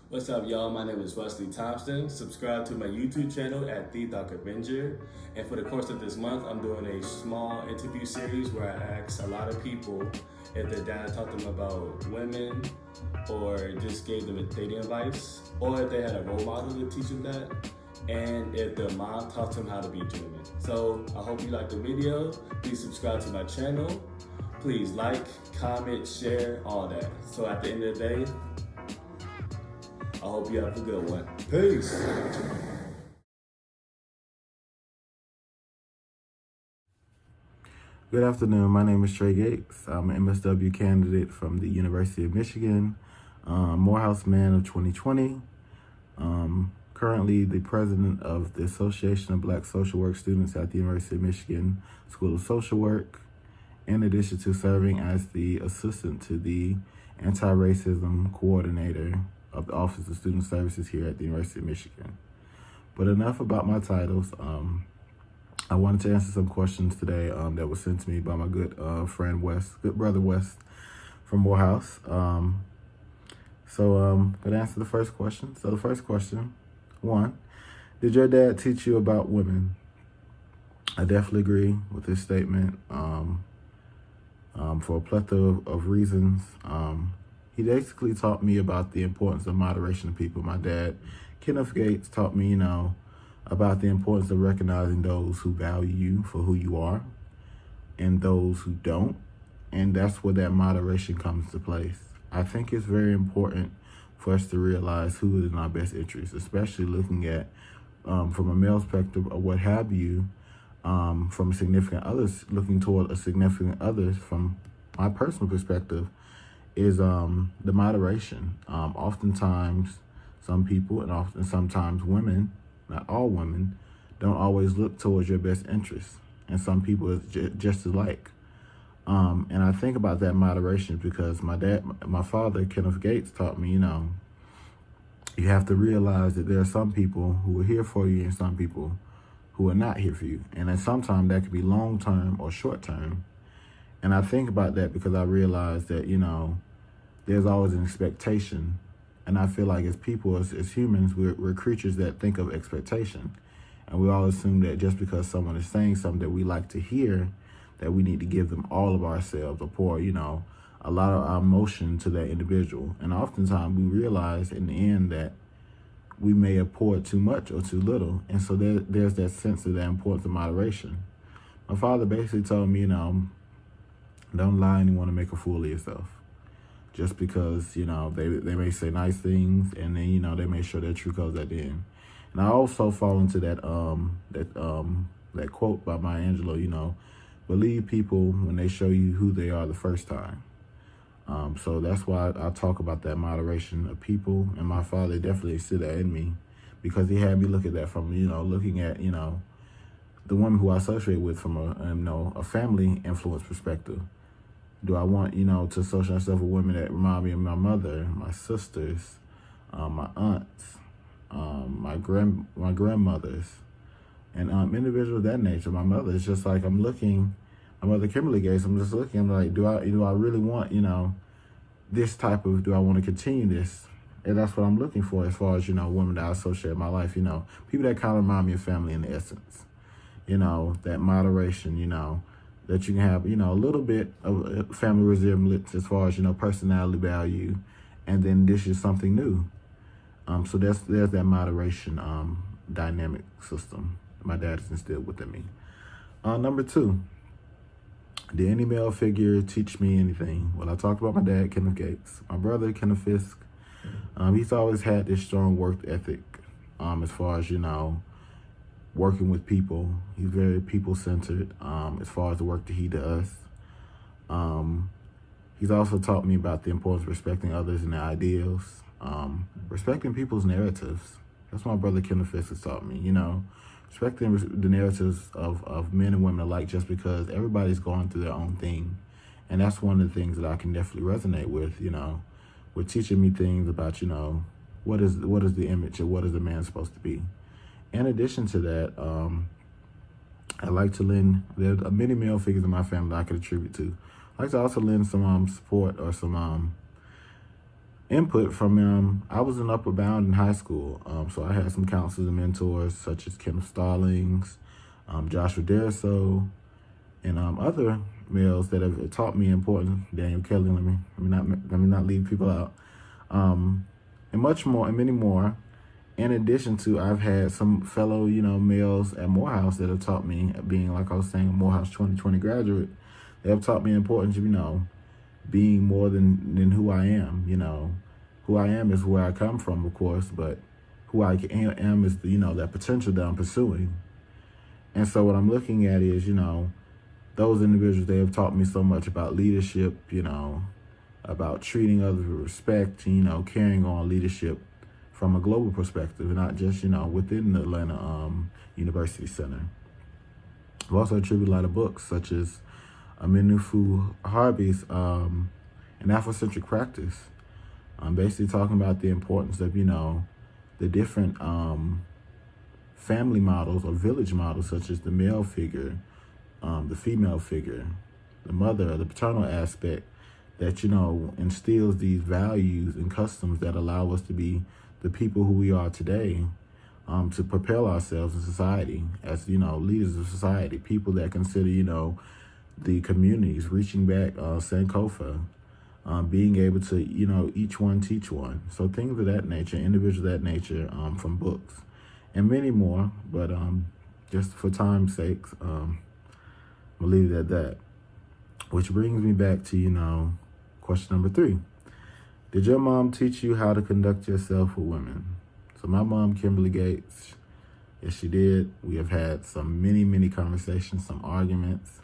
What's up, y'all? My name is Wesley Thompson. Subscribe to my YouTube channel at The Doc Avenger. And for the course of this month, I'm doing a small interview series where I ask a lot of people if their dad taught them about women or just gave them a dating advice, or if they had a role model to teach them that, and if their mom taught them how to be German. So I hope you like the video. Please subscribe to my channel. Please like, comment, share, all that. So at the end of the day, I hope you have a good one. Peace. Good afternoon. My name is Trey Gates. I'm an MSW candidate from the University of Michigan, Morehouse Man of 2020. Currently the president of the Association of Black Social Work Students at the University of Michigan School of Social Work, in addition to serving as the assistant to the anti-racism coordinator of the Office of Student Services here at the University of Michigan. But enough about my titles. I wanted to answer some questions today that were sent to me by my good friend Wes, good brother Wes from Morehouse. Going to answer the first question. So the first question, one, did your dad teach you about women? I definitely agree with this statement for a plethora of reasons. He basically taught me about the importance of moderation of people. My dad, Kenneth Gates, taught me, about the importance of recognizing those who value you for who you are and those who don't. And that's where that moderation comes to place. I think it's very important for us to realize who is in our best interest, especially looking at, from a male perspective or what have you, from significant others, looking toward a significant others from my personal perspective, is the moderation. Oftentimes, some people and sometimes women, not all women, don't always look towards your best interests. And some people is just alike. And I think about that moderation because my father, Kenneth Gates, taught me, you have to realize that there are some people who are here for you and some people who are not here for you. And then sometimes that could be long-term or short-term. And I think about that because I realize that, there's always an expectation. And I feel like as people, as humans, we're creatures that think of expectation. And we all assume that just because someone is saying something that we like to hear, that we need to give them all of ourselves or pour, a lot of our emotion to that individual. And oftentimes we realize in the end that we may have poured too much or too little. And so there's that sense of that importance of moderation. My father basically told me, don't lie and you want to make a fool of yourself. Just because, they may say nice things and then, they may show their true colors at the end. And I also fall into that quote by Maya Angelou, believe people when they show you who they are the first time. So that's why I talk about that moderation of people. And my father definitely instilled that in me because he had me look at that from, looking at, the woman who I associate with from a family influence perspective. Do I want, to associate myself with women that remind me of my mother, my sisters, my aunts, my grandmothers, and individuals of that nature. My mother is just like, I'm looking, my mother Kimberly Gates, I'm just looking, I'm like, do I really want, this type of, do I want to continue this? And that's what I'm looking for as far as, women that I associate in my life, people that kind of remind me of family in essence, that moderation, that you can have, a little bit of family resemblance as far as, personality value, and then this is something new. So there's that moderation dynamic system my dad has instilled within me. Number two, did any male figure teach me anything? Well, I talked about my dad, Kenneth Gates. My brother, Kenneth Fisk, he's always had this strong work ethic as far as, working with people. He's very people-centered as far as the work that he does. He's also taught me about the importance of respecting others and their ideals, respecting people's narratives. That's what my brother Kenneth Fisk has taught me, respecting the narratives of men and women alike just because everybody's going through their own thing. And that's one of the things that I can definitely resonate with, with teaching me things about, what is the image or what is a man supposed to be. In addition to that, I like to lend, there are many male figures in my family that I could attribute to. I like to also lend some support or some input from, I was an upper bound in high school. So I had some counselors and mentors such as Kenneth Stallings, Joshua Deriso, and other males that have taught me important. Daniel Kelly, let me not leave people out, and much more, and many more. In addition to, I've had some fellow, males at Morehouse that have taught me, being, like I was saying, a Morehouse 2020 graduate, they have taught me the importance of, being more than who I am. Who I am is where I come from, of course, but who I am is that potential that I'm pursuing. And so what I'm looking at is, those individuals, they have taught me so much about leadership, about treating others with respect, carrying on leadership from a global perspective, not just, within the Atlanta University Center. I've also attributed a lot of books, such as Manuel Harvey's An Afrocentric Practice. I'm basically talking about the importance of, the different family models or village models, such as the male figure, the female figure, the mother, the paternal aspect, that, instills these values and customs that allow us to be the people who we are today, to propel ourselves in society as, leaders of society, people that consider, the communities, reaching back, Sankofa, being able to, each one teach one. So things of that nature, individuals of that nature, from books and many more. But just for time's sake, I'll leave it at that. Which brings me back to, question number 3. Did your mom teach you how to conduct yourself with women? So my mom, Kimberly Gates, yes, she did. We have had many conversations, some arguments.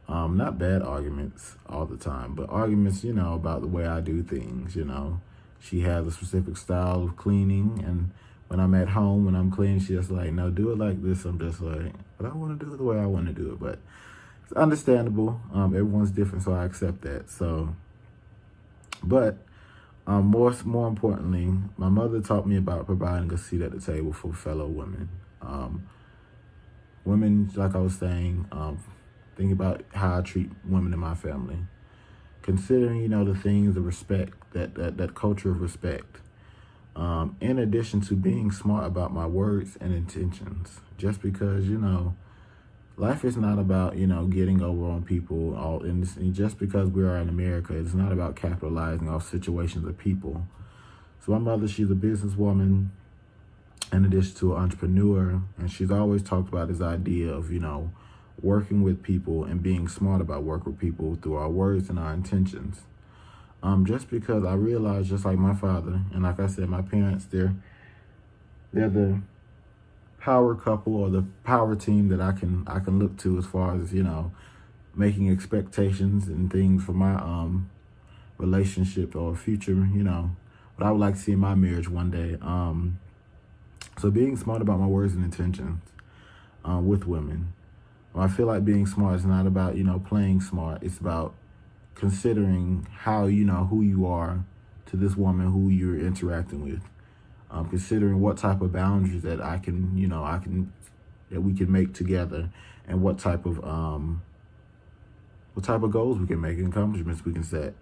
Not bad arguments all the time, but arguments, about the way I do things, She has a specific style of cleaning, and when I'm at home, when I'm cleaning, she's just like, no, do it like this. I'm just like, but I want to do it the way I want to do it. But it's understandable. Everyone's different, so I accept that. So, but more importantly, my mother taught me about providing a seat at the table for fellow women. Women, like I was saying, thinking about how I treat women in my family, considering, the things of respect, that culture of respect, in addition to being smart about my words and intentions. Just because, life is not about, getting over on people. And just because we are in America, it's not about capitalizing off situations of people. So my mother, she's a businesswoman, in addition to an entrepreneur, and she's always talked about this idea of, working with people and being smart about working with people through our words and our intentions. Just because I realized, just like my father, and like I said, my parents, they're the power couple or the power team that I can look to as far as, making expectations and things for my relationship or future, what I would like to see in my marriage one day. So being smart about my words and intentions with women. I feel like being smart is not about, playing smart. It's about considering how, who you are to this woman who you're interacting with. Considering what type of boundaries that that we can make together, and what type of goals we can make and accomplishments we can set,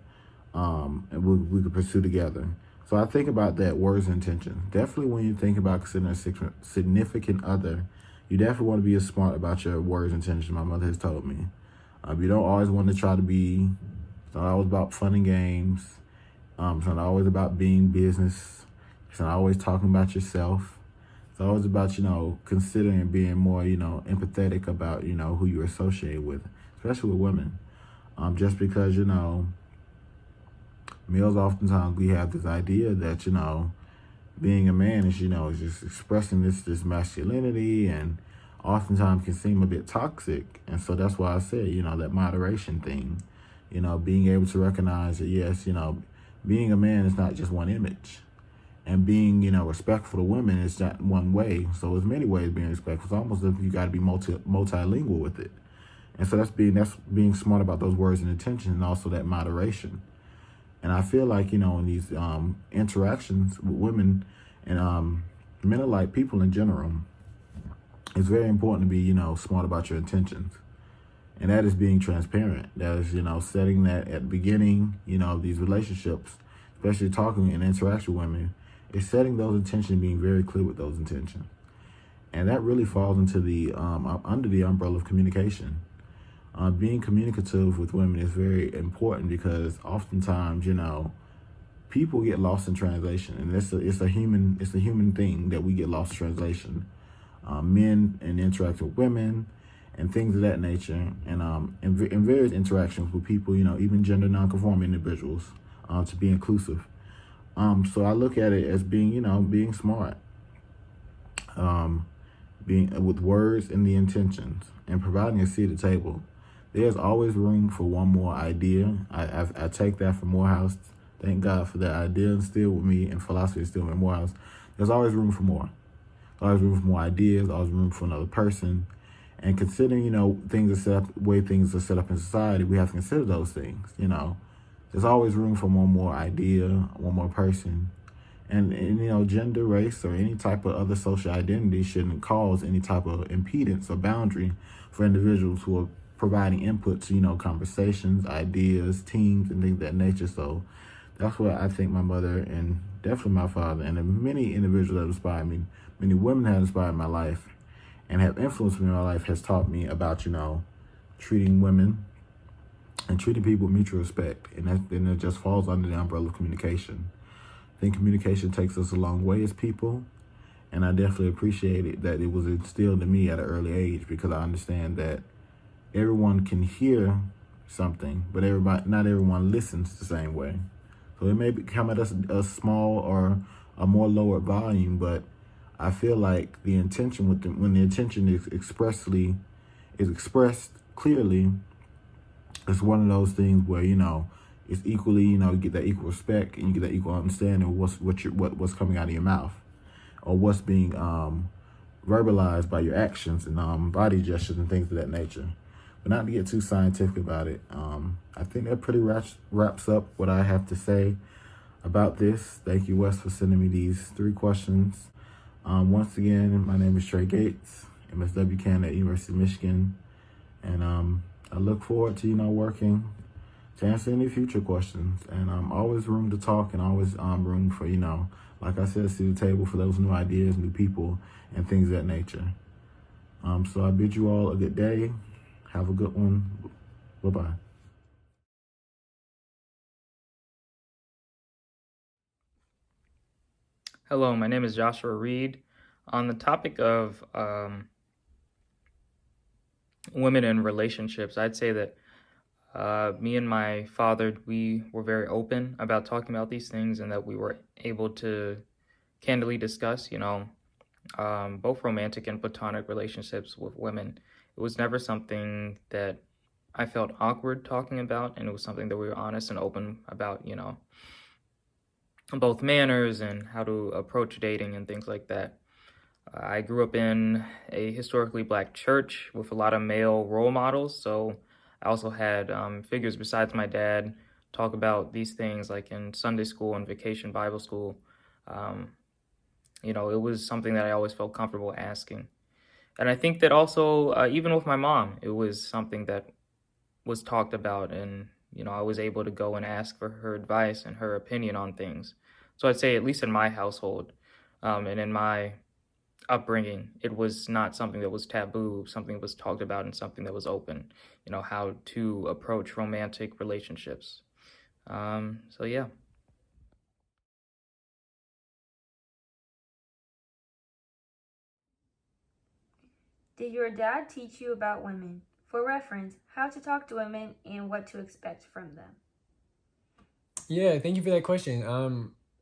and we can pursue together. So I think about that, words and intentions. Definitely when you think about considering a significant other, you definitely want to be as smart about your words and intentions. My mother has told me. You don't always want to try to be, it's not always about fun and games. It's not always about being business. It's not always talking about yourself. It's always about, considering being more, empathetic about, who you associate with, especially with women. Just because, males oftentimes, we have this idea that, being a man is, is just expressing this masculinity, and oftentimes can seem a bit toxic. And so that's why I said, that moderation thing, being able to recognize that, yes, being a man is not just one image. And being, respectful to women is not one way. So there's many ways of being respectful. It's almost as if you got to be multilingual with it. And so that's being smart about those words and intentions, and also that moderation. And I feel like, in these interactions with women and men alike, people in general, it's very important to be, smart about your intentions. And that is being transparent. That is, setting that at the beginning, of these relationships, especially talking and interaction with women, is setting those intentions and being very clear with those intentions. And that really falls into the under the umbrella of communication. Being communicative with women is very important because oftentimes, people get lost in translation, and it's a human thing that we get lost in translation. Men and interact with women, and things of that nature, and in various interactions with people, even gender nonconforming individuals, to be inclusive. So I look at it as being smart, being with words and the intentions, and providing a seat at the table. There's always room for one more idea. I take that from Morehouse. Thank God for that idea instilled with me, and philosophy instilled in Morehouse. There's always room for more. There's always room for more ideas. Always room for another person. And considering, things are set up, the way things are set up in society, we have to consider those things. There's always room for one more idea, one more person. And gender, race, or any type of other social identity shouldn't cause any type of impedance or boundary for individuals who are providing input to, conversations, ideas, teams, and things of that nature. So that's what I think my mother and definitely my father and many individuals that inspire me, many women have inspired my life and have influenced me in my life, has taught me about, treating women and treating people with mutual respect. And it just falls under the umbrella of communication. I think communication takes us a long way as people. And I definitely appreciate it that it was instilled in me at an early age, because I understand that everyone can hear something, but not everyone listens the same way. So it may come at us a small or a more lower volume, but I feel like the intention when the intention is expressed clearly, it's one of those things where it's equally you get that equal respect and you get that equal understanding of what's coming out of your mouth, or what's being verbalized by your actions and body gestures and things of that nature. But not to get too scientific about it, I think that pretty wraps up what I have to say about this. Thank you, Wes, for sending me these 3 questions. Once again, my name is Trey Gates, MSW candidate at University of Michigan, and I look forward to working to answer any future questions. And always room to talk, and always room for like I said, see the table for those new ideas, new people, and things of that nature. So I bid you all a good day. Have a good one. Bye-bye. Hello, my name is Joshua Reed. On the topic of women and relationships, I'd say that me and my father, we were very open about talking about these things, and that we were able to candidly discuss, both romantic and platonic relationships with women. It was never something that I felt awkward talking about, and it was something that we were honest and open about, both manners and how to approach dating and things like that. I grew up in a historically Black church with a lot of male role models, so I also had figures besides my dad talk about these things, like in Sunday school and vacation Bible school. It was something that I always felt comfortable asking. And I think that also, even with my mom, it was something that was talked about, and I was able to go and ask for her advice and her opinion on things. So I'd say, at least in my household, and in my upbringing, it was not something that was taboo, something that was talked about, and something that was open, how to approach romantic relationships. So yeah. Did your dad teach you about women? For reference, how to talk to women and what to expect from them. Yeah, thank you for that question.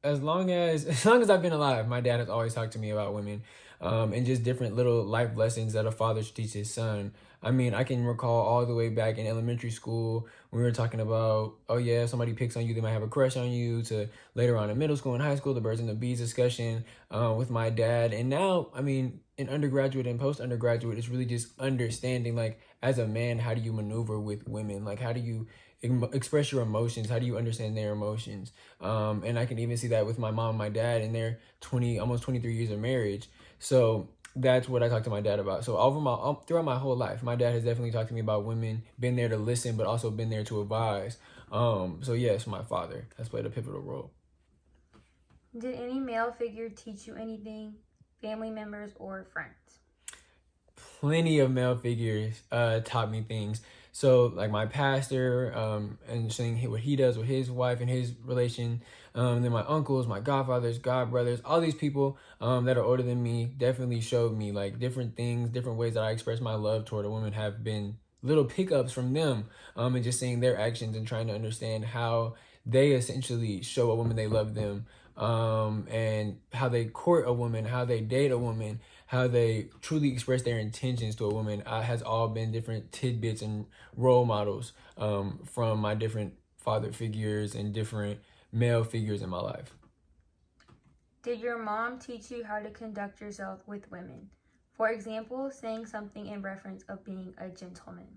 As long as as long as I've been alive, my dad has always talked to me about women, and just different little life lessons that a father should teach his son. I mean, I can recall all the way back in elementary school when we were talking about, oh yeah, if somebody picks on you, they might have a crush on you, to later on in middle school and high school, the birds and the bees discussion with my dad. And now, I mean, in undergraduate and post undergraduate, it's really just understanding, like, as a man, how do you maneuver with women? Like, how do you express your emotions? How do you understand their emotions? And I can even see that with my mom and my dad in their almost 23 years of marriage. So that's what I talk to my dad about. So throughout my whole life, my dad has definitely talked to me about women, been there to listen, but also been there to advise. So yes, my father has played a pivotal role. Did any male figure teach you anything, family members or friends? Plenty of male figures taught me things. So like my pastor, and seeing what he does with his wife and his relation. Then my uncles, my godfathers, godbrothers, all these people that are older than me definitely showed me like different things, different ways that I express my love toward a woman have been little pickups from them, and just seeing their actions and trying to understand how they essentially show a woman they love them, and how they court a woman, how they date a woman, how they truly express their intentions to a woman, has all been different tidbits and role models, from my different father figures and different male figures in my life. Did your mom teach you how to conduct yourself with women? For example, saying something in reference of being a gentleman.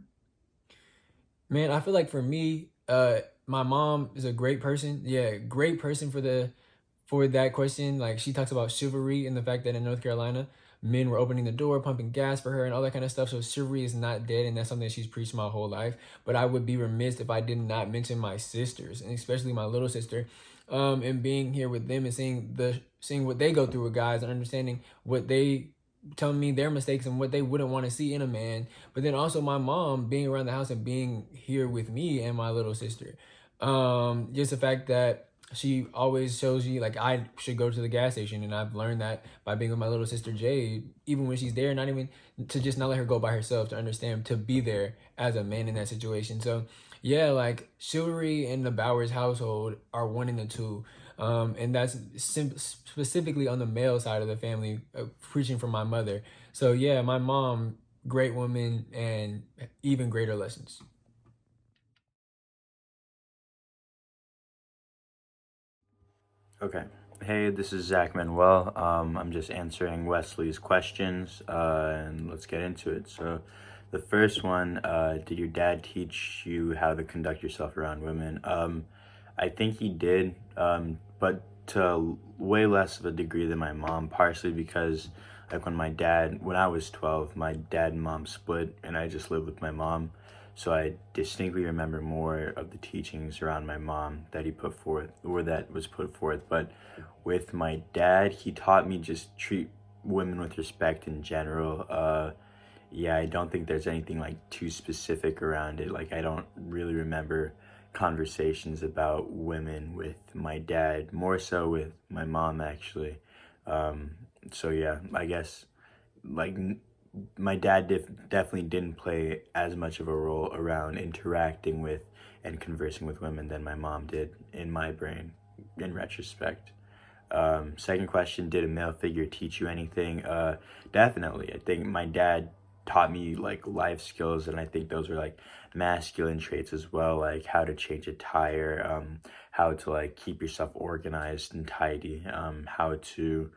Man, I feel like for me, my mom is a great person. Yeah, great person for that question. Like she talks about chivalry and the fact that in North Carolina, men were opening the door, pumping gas for her and all that kind of stuff. So chivalry is not dead, and that's something that she's preached my whole life. But I would be remiss if I did not mention my sisters, and especially my little sister, and being here with them and seeing what they go through with guys and understanding what they telling me their mistakes and what they wouldn't want to see in a man. But then also my mom being around the house and being here with me and my little sister. Just the fact that she always shows you like I should go to the gas station, and I've learned that by being with my little sister Jade, even when she's there, not even to just not let her go by herself, to understand to be there as a man in that situation. So yeah, like chivalry in the Bowers household are one and the two. And that's specifically on the male side of the family, preaching from my mother. So yeah, my mom, great woman, and even greater lessons. Okay. Hey, this is Zach Manuel. I'm just answering Wesley's questions, and let's get into it. So, the first one, did your dad teach you how to conduct yourself around women? I think he did, but to way less of a degree than my mom, partially because, like, when I was 12, my dad and mom split, and I just lived with my mom. So I distinctly remember more of the teachings around my mom that he put forth, or that was put forth. But with my dad, he taught me just treat women with respect in general. Yeah, I don't think there's anything like too specific around it. Like I don't really remember conversations about women with my dad, more so with my mom actually. Um, so yeah, I guess like my dad definitely didn't play as much of a role around interacting with and conversing with women than my mom did in my brain, in retrospect. Second question, did a male figure teach you anything? Definitely. I think my dad taught me like life skills, and I think those were like masculine traits as well, like how to change a tire, how to like keep yourself organized and tidy, how to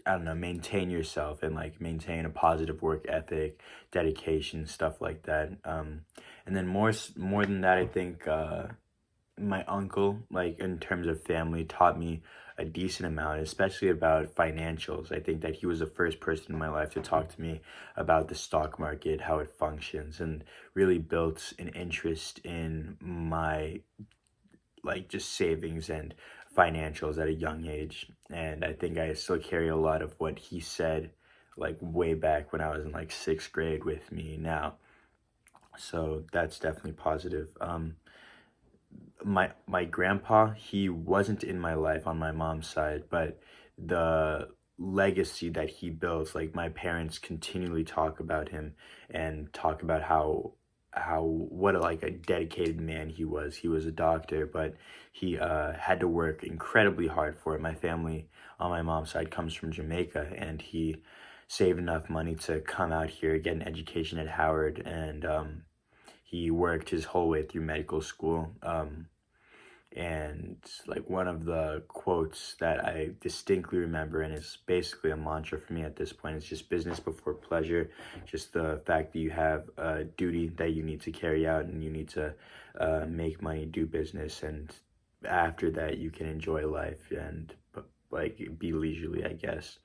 I don't know, maintain yourself and like maintain a positive work ethic, dedication, stuff like that. And then more than that, I think my uncle, like in terms of family, taught me a decent amount, especially about financials. I think that he was the first person in my life to talk to me about the stock market, how it functions, and really built an interest in my like just savings and financials at a young age. And I think I still carry a lot of what he said like way back when I was in like sixth grade with me now. So that's definitely positive. My grandpa, he wasn't in my life on my mom's side, but the legacy that he built, like my parents continually talk about him and talk about how what a, like a dedicated man he was. He was a doctor, but he had to work incredibly hard for it. My family on my mom's side comes from Jamaica, and he saved enough money to come out here, get an education at Howard, and he worked his whole way through medical school. And like one of the quotes that I distinctly remember, and it's basically a mantra for me at this point, is just business before pleasure. Just the fact that you have a duty that you need to carry out, and you need to make money, do business, and after that you can enjoy life and like be leisurely, I guess.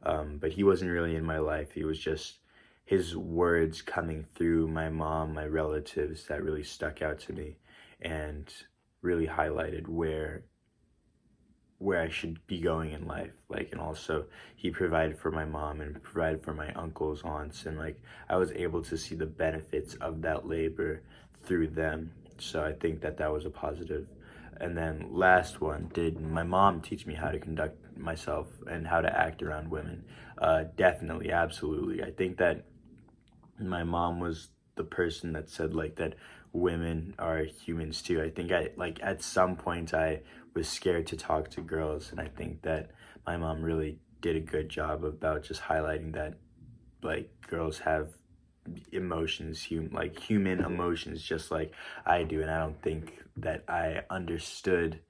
But he wasn't really in my life. He was just his words coming through my mom, my relatives, that really stuck out to me and really highlighted where where I should be going in life. Like, and also he provided for my mom and provided for my uncles, aunts, and like I was able to see the benefits of that labor through them. So I think that that was a positive. And then last one, did my mom teach me how to conduct myself and how to act around women? Definitely, absolutely. I think that my mom was the person that said like that women are humans too. I think I like at some point I was scared to talk to girls, and I think that my mom really did a good job about just highlighting that like girls have emotions, human emotions just like I do. And I don't think that I understood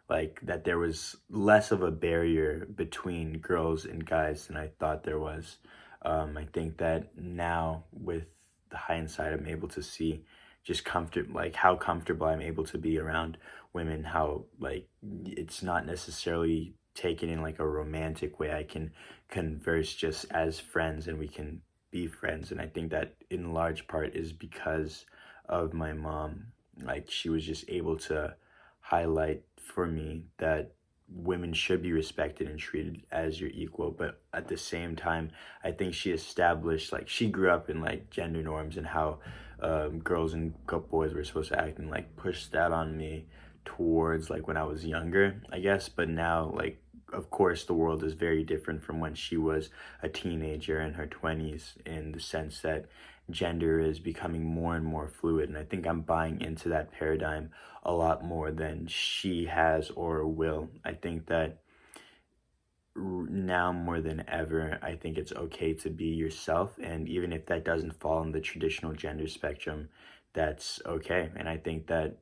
like that there was less of a barrier between girls and guys than I thought there was. I think that now with the hindsight, I'm able to see just like how comfortable I'm able to be around women, how like it's not necessarily taken in like a romantic way. I can converse just as friends and we can be friends. And I think that in large part is because of my mom. Like she was just able to highlight for me that women should be respected and treated as your equal, but at the same time I think she established like she grew up in like gender norms and how girls and boys were supposed to act, and like pushed that on me towards like when I was younger, I guess. But now, like, of course the world is very different from when she was a teenager in her 20s, in the sense that gender is becoming more and more fluid, and I think I'm buying into that paradigm a lot more than she has or will. I think that now more than ever, I think it's okay to be yourself, and even if that doesn't fall in the traditional gender spectrum, that's okay. And I think that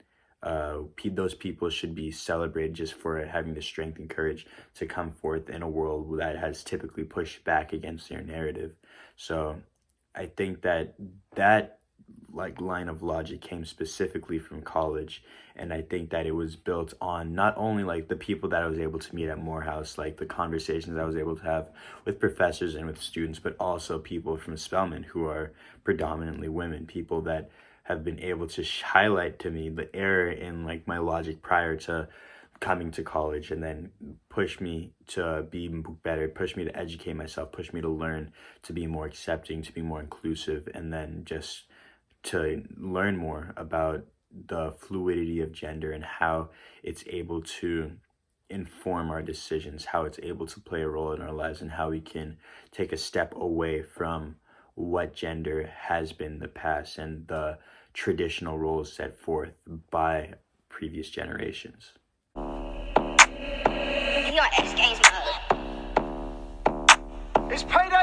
those people should be celebrated just for having the strength and courage to come forth in a world that has typically pushed back against their narrative. So I think that like line of logic came specifically from college, and I think that it was built on not only like the people that I was able to meet at Morehouse, like the conversations I was able to have with professors and with students, but also people from Spelman who are predominantly women, people that have been able to highlight to me the error in like my logic prior to coming to college, and then push me to be better, push me to educate myself, push me to learn, to be more accepting, to be more inclusive, and then just to learn more about the fluidity of gender and how it's able to inform our decisions, how it's able to play a role in our lives, and how we can take a step away from what gender has been in the past and the traditional roles set forth by previous generations. It's payday!